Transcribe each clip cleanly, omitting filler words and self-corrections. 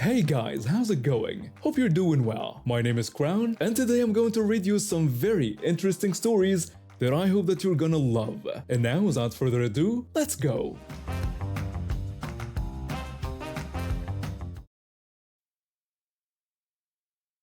Hey guys, how's it going? Hope you're doing well. My name is Crown, and today I'm going to read you some very interesting stories that I hope that you're gonna love. And now, without further ado, let's go!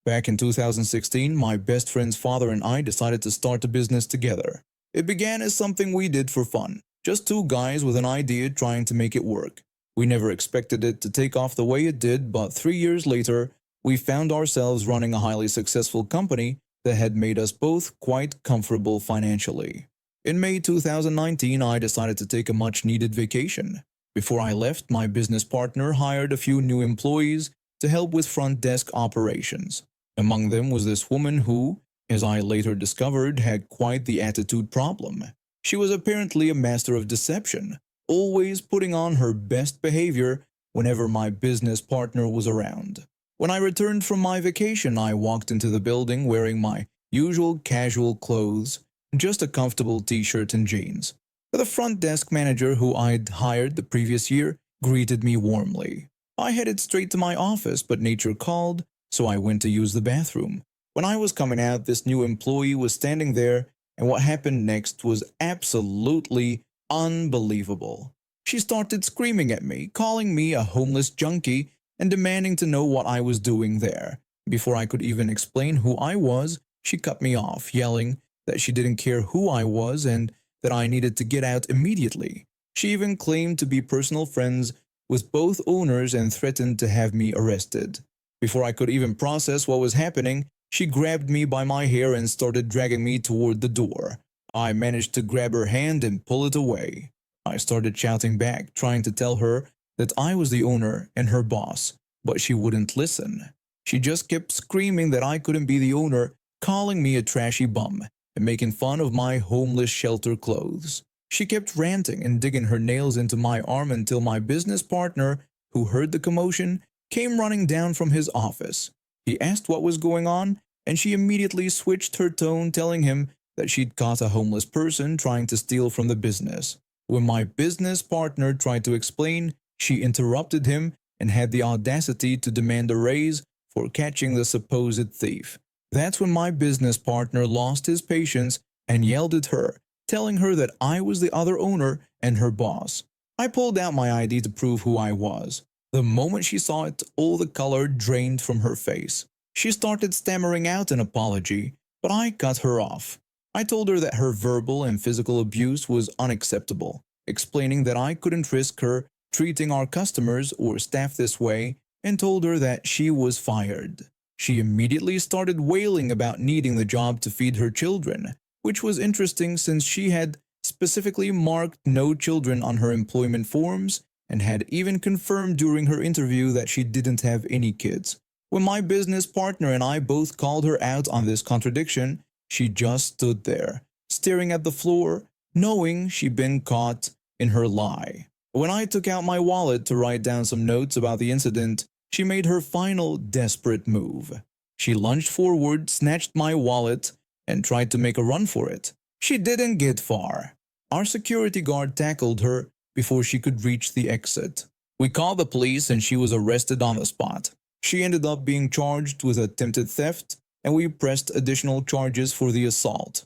Back in 2016, my best friend's father and I decided to start a business together. It began as something we did for fun, just two guys with an idea trying to make it work. We never expected it to take off the way it did, but 3 years later, we found ourselves running a highly successful company that had made us both quite comfortable financially. In May 2019, I decided to take a much-needed vacation. Before I left, my business partner hired a few new employees to help with front desk operations. Among them was this woman who, as I later discovered, had quite the attitude problem. She was apparently a master of deception, always putting on her best behavior whenever my business partner was around. When I returned from my vacation, I walked into the building wearing my usual casual clothes, just a comfortable t-shirt and jeans. The front desk manager who I'd hired the previous year greeted me warmly. I headed straight to my office, but nature called, so I went to use the bathroom. When I was coming out, this new employee was standing there, and what happened next was absolutely unbelievable. She started screaming at me, calling me a homeless junkie, and demanding to know what I was doing there. Before I could even explain who I was, she cut me off, yelling that she didn't care who I was and that I needed to get out immediately. She even claimed to be personal friends with both owners and threatened to have me arrested. Before I could even process what was happening, she grabbed me by my hair and started dragging me toward the door. I managed to grab her hand and pull it away. I started shouting back, trying to tell her that I was the owner and her boss, but she wouldn't listen. She just kept screaming that I couldn't be the owner, calling me a trashy bum, and making fun of my homeless shelter clothes. She kept ranting and digging her nails into my arm until my business partner, who heard the commotion, came running down from his office. He asked what was going on, and she immediately switched her tone, telling him that she'd caught a homeless person trying to steal from the business. When my business partner tried to explain, she interrupted him and had the audacity to demand a raise for catching the supposed thief. That's when my business partner lost his patience and yelled at her, telling her that I was the other owner and her boss. I pulled out my ID to prove who I was. The moment she saw it, all the color drained from her face. She started stammering out an apology, but I cut her off. I told her that her verbal and physical abuse was unacceptable, explaining that I couldn't risk her treating our customers or staff this way, and told her that she was fired. She immediately started wailing about needing the job to feed her children, which was interesting since she had specifically marked no children on her employment forms and had even confirmed during her interview that she didn't have any kids. When my business partner and I both called her out on this contradiction, she just stood there, staring at the floor, knowing she'd been caught in her lie. When I took out my wallet to write down some notes about the incident, she made her final desperate move. She lunged forward, snatched my wallet, and tried to make a run for it. She didn't get far. Our security guard tackled her before she could reach the exit. We called the police and she was arrested on the spot. She ended up being charged with attempted theft, and we pressed additional charges for the assault.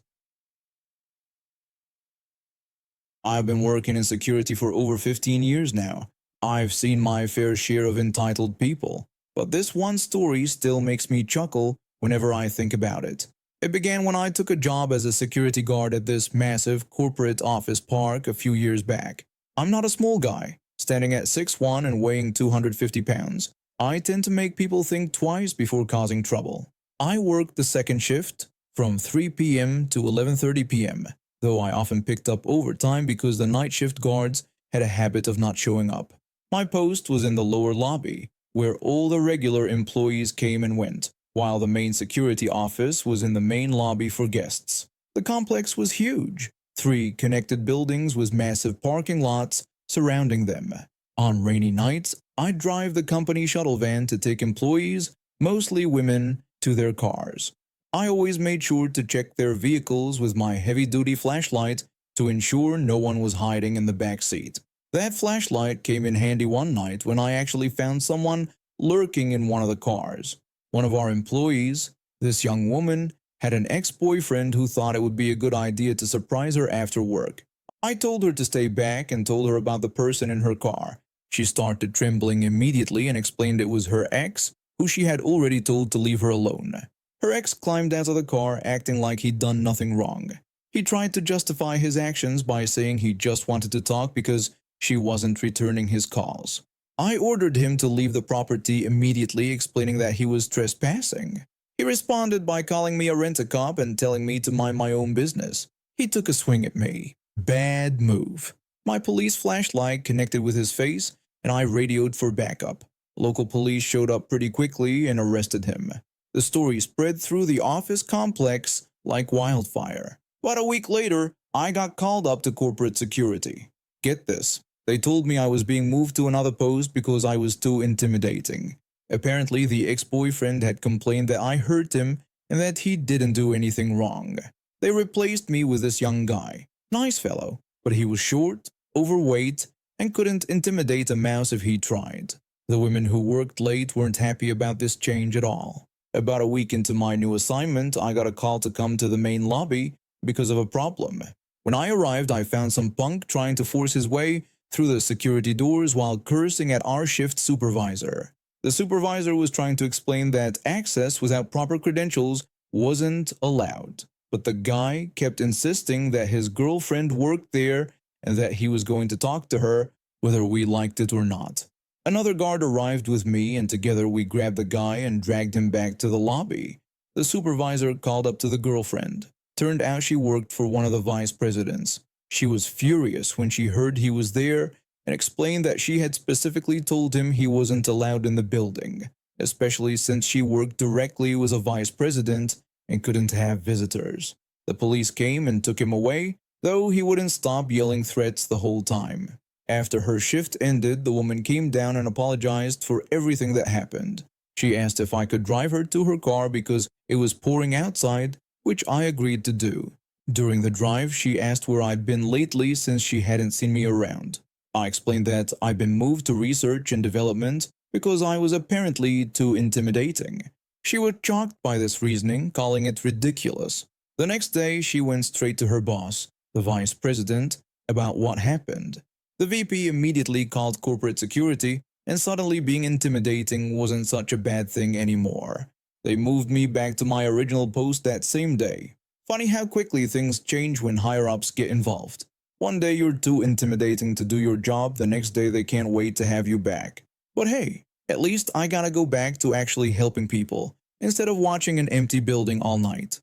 I've been working in security for over 15 years now. I've seen my fair share of entitled people, but this one story still makes me chuckle whenever I think about it. It began when I took a job as a security guard at this massive corporate office park a few years back. I'm not a small guy, standing at 6'1" and weighing 250 pounds. I tend to make people think twice before causing trouble. I worked the second shift from 3 p.m. to 11:30 p.m., though I often picked up overtime because the night shift guards had a habit of not showing up. My post was in the lower lobby, where all the regular employees came and went, while the main security office was in the main lobby for guests. The complex was huge, 3 connected buildings with massive parking lots surrounding them. On rainy nights, I'd drive the company shuttle van to take employees, mostly women, to their cars. I always made sure to check their vehicles with my heavy-duty flashlight to ensure no one was hiding in the back seat. That flashlight came in handy one night when I actually found someone lurking in one of the cars. One of our employees, this young woman, had an ex-boyfriend who thought it would be a good idea to surprise her after work. I told her to stay back and told her about the person in her car. She started trembling immediately and explained it was her ex, who she had already told to leave her alone. Her ex climbed out of the car acting like he'd done nothing wrong. He tried to justify his actions by saying he just wanted to talk because she wasn't returning his calls. I ordered him to leave the property immediately, explaining that he was trespassing. He responded by calling me a rent-a-cop and telling me to mind my own business. He took a swing at me. Bad move. My police flashlight connected with his face, and I radioed for backup. Local police showed up pretty quickly and arrested him. The story spread through the office complex like wildfire. About a week later, I got called up to corporate security. Get this, they told me I was being moved to another post because I was too intimidating. Apparently, the ex-boyfriend had complained that I hurt him and that he didn't do anything wrong. They replaced me with this young guy. Nice fellow, but he was short, overweight, and couldn't intimidate a mouse if he tried. The women who worked late weren't happy about this change at all. About a week into my new assignment, I got a call to come to the main lobby because of a problem. When I arrived, I found some punk trying to force his way through the security doors while cursing at our shift supervisor. The supervisor was trying to explain that access without proper credentials wasn't allowed, but the guy kept insisting that his girlfriend worked there and that he was going to talk to her whether we liked it or not. Another guard arrived with me, and together we grabbed the guy and dragged him back to the lobby. The supervisor called up to the girlfriend. Turned out she worked for one of the vice presidents. She was furious when she heard he was there and explained that she had specifically told him he wasn't allowed in the building, especially since she worked directly with a vice president and couldn't have visitors. The police came and took him away, though he wouldn't stop yelling threats the whole time. After her shift ended, the woman came down and apologized for everything that happened. She asked if I could drive her to her car because it was pouring outside, which I agreed to do. During the drive, she asked where I'd been lately since she hadn't seen me around. I explained that I'd been moved to research and development because I was apparently too intimidating. She was shocked by this reasoning, calling it ridiculous. The next day, she went straight to her boss, the vice president, about what happened. The VP immediately called corporate security, and suddenly being intimidating wasn't such a bad thing anymore. They moved me back to my original post that same day. Funny how quickly things change when higher-ups get involved. One day you're too intimidating to do your job, the next day they can't wait to have you back. But hey, at least I gotta go back to actually helping people, instead of watching an empty building all night.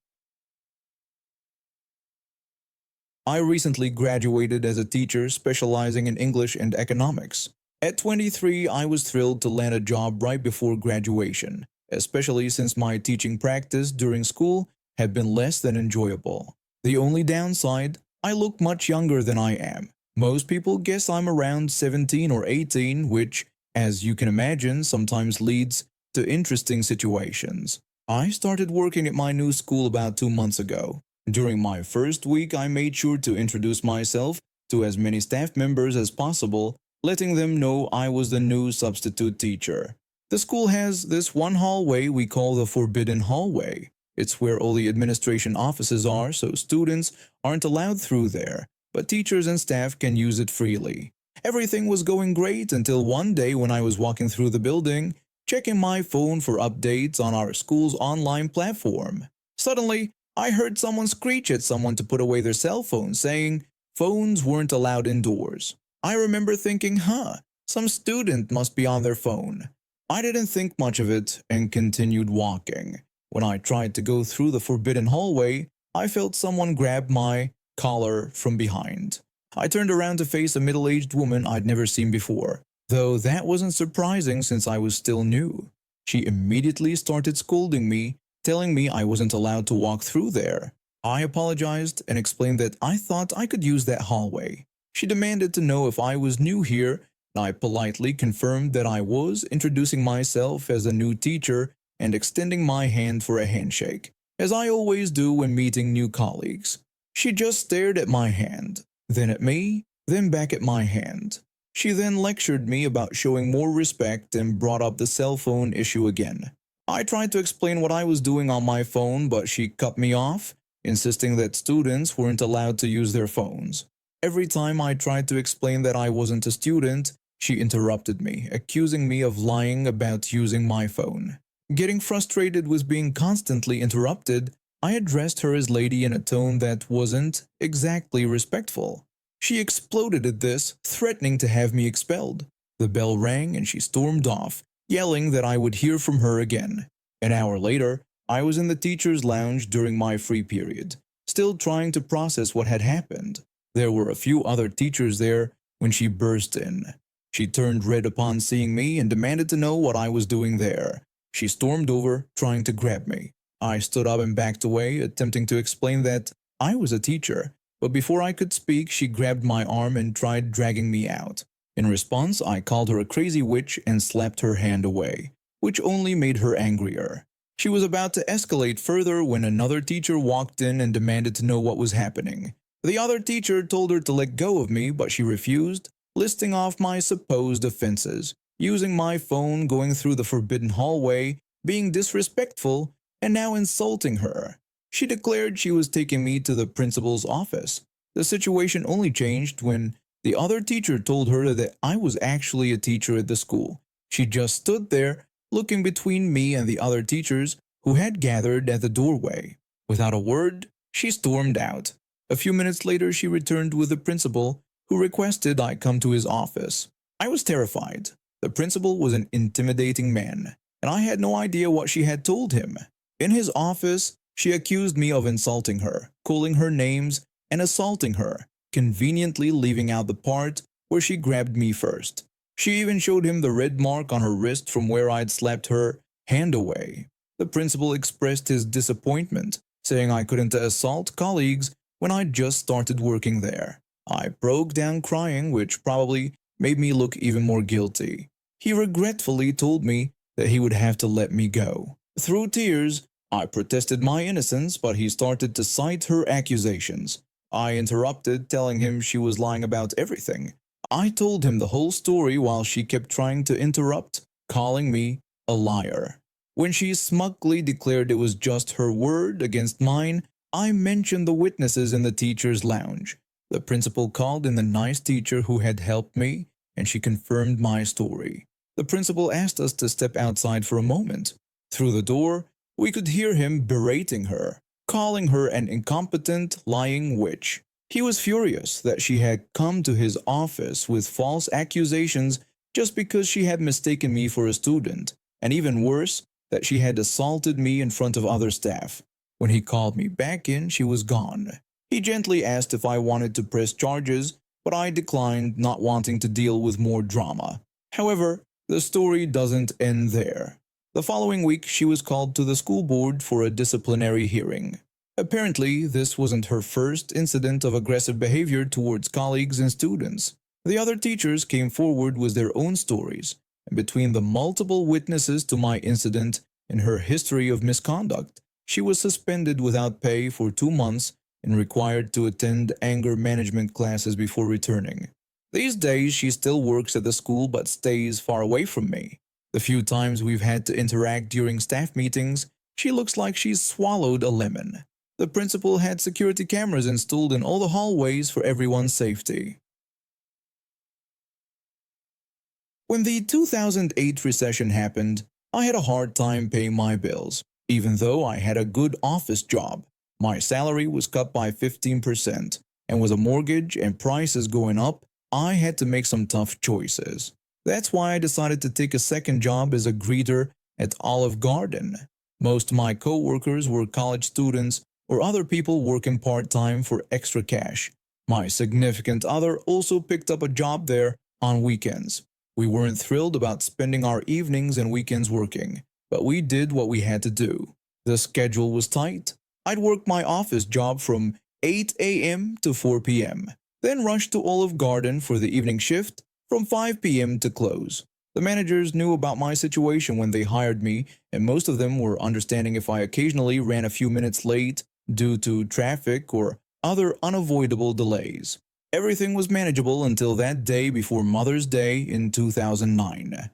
I recently graduated as a teacher specializing in English and economics. At 23, I was thrilled to land a job right before graduation, especially since my teaching practice during school had been less than enjoyable. The only downside, I look much younger than I am. Most people guess I'm around 17 or 18, which, as you can imagine, sometimes leads to interesting situations. I started working at my new school about 2 months ago. During my first week, I made sure to introduce myself to as many staff members as possible, letting them know I was the new substitute teacher. The school has this one hallway we call the Forbidden Hallway. It's where all the administration offices are, so students aren't allowed through there, but teachers and staff can use it freely. Everything was going great until one day when I was walking through the building, checking my phone for updates on our school's online platform. Suddenly, I heard someone screech at someone to put away their cell phone, saying phones weren't allowed indoors. I remember thinking, some student must be on their phone. I didn't think much of it and continued walking. When I tried to go through the forbidden hallway, I felt someone grab my collar from behind. I turned around to face a middle-aged woman I'd never seen before, though that wasn't surprising since I was still new. She immediately started scolding me, telling me I wasn't allowed to walk through there. I apologized and explained that I thought I could use that hallway. She demanded to know if I was new here, and I politely confirmed that I was, introducing myself as a new teacher and extending my hand for a handshake, as I always do when meeting new colleagues. She just stared at my hand, then at me, then back at my hand. She then lectured me about showing more respect and brought up the cell phone issue again. I tried to explain what I was doing on my phone, but she cut me off, insisting that students weren't allowed to use their phones. Every time I tried to explain that I wasn't a student, she interrupted me, accusing me of lying about using my phone. Getting frustrated with being constantly interrupted, I addressed her as lady in a tone that wasn't exactly respectful. She exploded at this, threatening to have me expelled. The bell rang and she stormed off, yelling that I would hear from her again. An hour later, I was in the teacher's lounge during my free period, still trying to process what had happened. There were a few other teachers there when she burst in. She turned red upon seeing me and demanded to know what I was doing there. She stormed over, trying to grab me. I stood up and backed away, attempting to explain that I was a teacher, but before I could speak, she grabbed my arm and tried dragging me out. In response, I called her a crazy witch and slapped her hand away, which only made her angrier. She was about to escalate further when another teacher walked in and demanded to know what was happening. The other teacher told her to let go of me, but she refused, listing off my supposed offenses, using my phone, going through the forbidden hallway, being disrespectful, and now insulting her. She declared she was taking me to the principal's office. The situation only changed when the other teacher told her that I was actually a teacher at the school. She just stood there, looking between me and the other teachers who had gathered at the doorway. Without a word, she stormed out. A few minutes later, she returned with the principal, who requested I come to his office. I was terrified. The principal was an intimidating man, and I had no idea what she had told him. In his office, she accused me of insulting her, calling her names, and assaulting her, conveniently leaving out the part where she grabbed me first. She even showed him the red mark on her wrist from where I'd slapped her hand away. The principal expressed his disappointment, saying I couldn't assault colleagues when I'd just started working there. I broke down crying, which probably made me look even more guilty. He regretfully told me that he would have to let me go. Through tears, I protested my innocence, but he started to cite her accusations. I interrupted, telling him she was lying about everything. I told him the whole story while she kept trying to interrupt, calling me a liar. When she smugly declared it was just her word against mine, I mentioned the witnesses in the teacher's lounge. The principal called in the nice teacher who had helped me, and she confirmed my story. The principal asked us to step outside for a moment. Through the door, we could hear him berating her, calling her an incompetent, lying witch. He was furious that she had come to his office with false accusations just because she had mistaken me for a student, and even worse, that she had assaulted me in front of other staff. When he called me back in, she was gone. He gently asked if I wanted to press charges, but I declined, not wanting to deal with more drama. However, the story doesn't end there. The following week, she was called to the school board for a disciplinary hearing. Apparently, this wasn't her first incident of aggressive behavior towards colleagues and students. The other teachers came forward with their own stories, and between the multiple witnesses to my incident and her history of misconduct, she was suspended without pay for 2 months and required to attend anger management classes before returning. These days, she still works at the school but stays far away from me. The few times we've had to interact during staff meetings, she looks like she's swallowed a lemon. The principal had security cameras installed in all the hallways for everyone's safety. When the 2008 recession happened, I had a hard time paying my bills. Even though I had a good office job, my salary was cut by 15%, and with a mortgage and prices going up, I had to make some tough choices. That's why I decided to take a second job as a greeter at Olive Garden. Most of my co-workers were college students or other people working part-time for extra cash. My significant other also picked up a job there on weekends. We weren't thrilled about spending our evenings and weekends working, but we did what we had to do. The schedule was tight. I'd work my office job from 8 a.m. to 4 p.m., then rush to Olive Garden for the evening shift from 5 p.m. to close. The managers knew about my situation when they hired me, and most of them were understanding if I occasionally ran a few minutes late due to traffic or other unavoidable delays. Everything was manageable until that day before Mother's Day in 2009.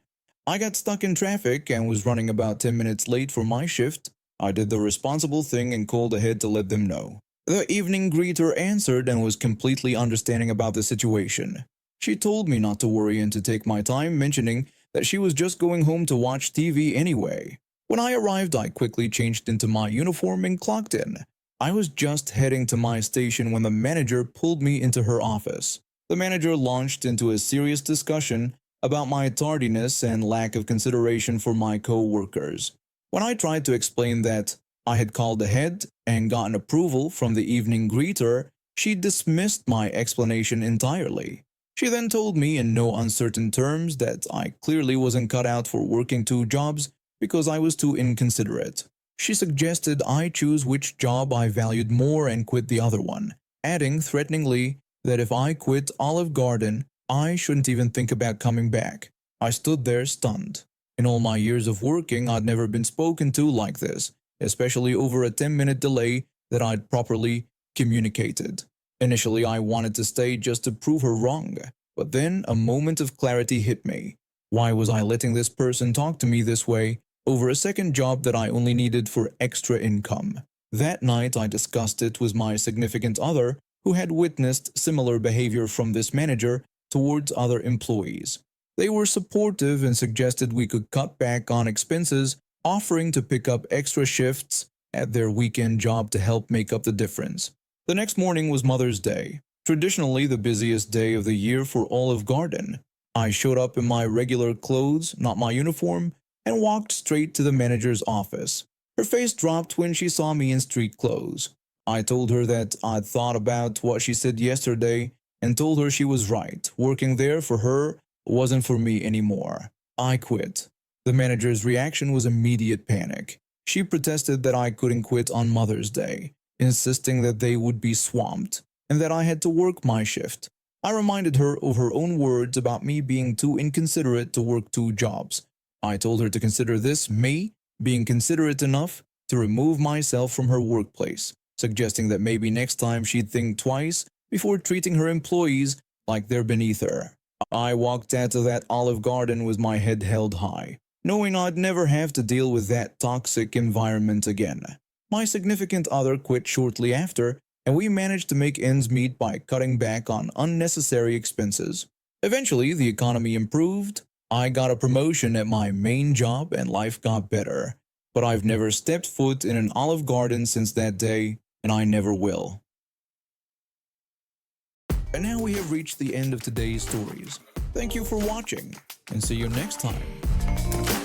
I got stuck in traffic and was running about 10 minutes late for my shift. I did the responsible thing and called ahead to let them know. The evening greeter answered and was completely understanding about the situation. She told me not to worry and to take my time, mentioning that she was just going home to watch TV anyway. When I arrived, I quickly changed into my uniform and clocked in. I was just heading to my station when the manager pulled me into her office. The manager launched into a serious discussion about my tardiness and lack of consideration for my co-workers. When I tried to explain that I had called ahead and gotten approval from the evening greeter, she dismissed my explanation entirely. She then told me in no uncertain terms that I clearly wasn't cut out for working 2 jobs because I was too inconsiderate. She suggested I choose which job I valued more and quit the other one, adding threateningly that if I quit Olive Garden, I shouldn't even think about coming back. I stood there stunned. In all my years of working, I'd never been spoken to like this, especially over a 10-minute delay that I'd properly communicated. Initially, I wanted to stay just to prove her wrong, but then a moment of clarity hit me. Why was I letting this person talk to me this way over a second job that I only needed for extra income? That night, I discussed it with my significant other, who had witnessed similar behavior from this manager towards other employees. They were supportive and suggested we could cut back on expenses, offering to pick up extra shifts at their weekend job to help make up the difference. The next morning was Mother's Day, traditionally the busiest day of the year for Olive Garden. I showed up in my regular clothes, not my uniform, and walked straight to the manager's office. Her face dropped when she saw me in street clothes. I told her that I'd thought about what she said yesterday and told her she was right. Working there for her wasn't for me anymore. I quit. The manager's reaction was immediate panic. She protested that I couldn't quit on Mother's Day, insisting that they would be swamped and that I had to work my shift. I reminded her of her own words about me being too inconsiderate to work 2 jobs. I told her to consider this me being considerate enough to remove myself from her workplace, suggesting that maybe next time she'd think twice before treating her employees like they're beneath her. I walked out of that Olive Garden with my head held high, knowing I'd never have to deal with that toxic environment again. My significant other quit shortly after, and we managed to make ends meet by cutting back on unnecessary expenses. Eventually, the economy improved. I got a promotion at my main job and life got better. But I've never stepped foot in an Olive Garden since that day, and I never will. And now we have reached the end of today's stories. Thank you for watching, and see you next time.